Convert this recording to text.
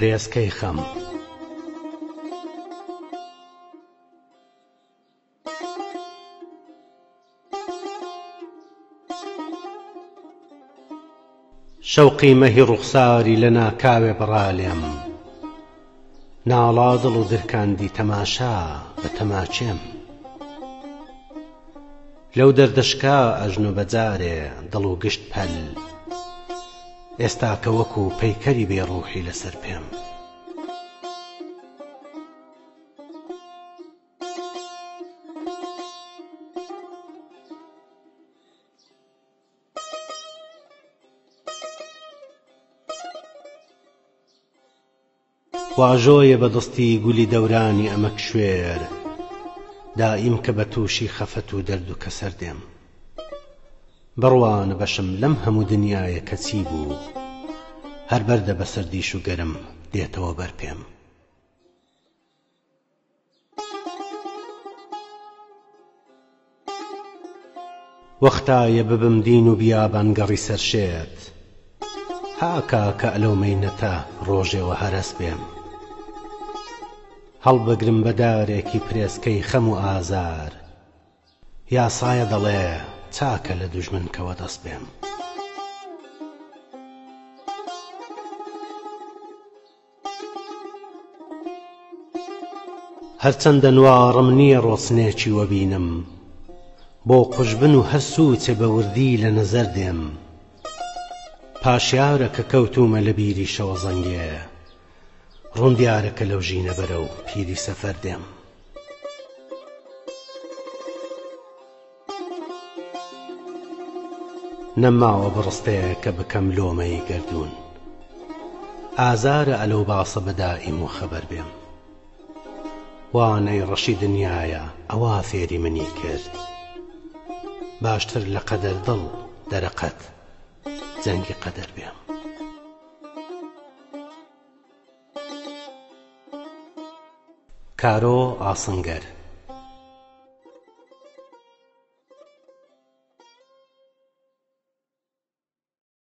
پرێسکەی خەم. شەوقی مەهی ڕوخساری لە ناکاوێ بڕالێم، ناڵا دڵ و درکاندی تەماشا بە تەماچێم. لەو دەردەشکا ئەژن و بەجارێ دڵ و گشت پەل، ئێستا کە وەکو پەیکەری بێڕوحی لەسەر پێم. واژۆیە بەدەستی گولی دەورانی ئەمە کوێر، دائیم کە بە تووشی خەفەت و دەرد و کەسەر دێم. بڕوانە بەشم لەم هەموو دنیایە کەچی بوو، هەر بەردە بەسەر دیش و گەرم دێتەوە بەر پێم. وەختایە ببم دین و بیابان گەڕی سەرشێت، هاکا کە ئەلەو مەینەتە ڕۆژێوە هەرەس بێم. هەڵبەگرم بە دارێکی پرێسکەی خەم و ئازار، یاسایە دەڵێ چاکە لە دوژمنکەوە دەست بێم. هەرچەندە نوارم نییە ڕۆسنێکی وەبینم، بۆ قوشبن و هەر سووچێ بە وردی لە نەزەر دێم. پاشیارە کە کەوتومە لە بیری شەوە زەنگێ، ڕوندیارەکە لەو ژینە بەرە و پیری سەفەر دێم. نەماوە بڕستەیە کە بکەم لۆمەی گەردوون، ئازارە ئەلەو باسە بەدائیم و خەبەر بێم. وانەی ڕەشی دنیایە ئەوا فێری منی کرد، باشتر لە قەدەر دڵ دەرەقەت جەنگی قەدەر بێم. کارۆ ئاسنگەر.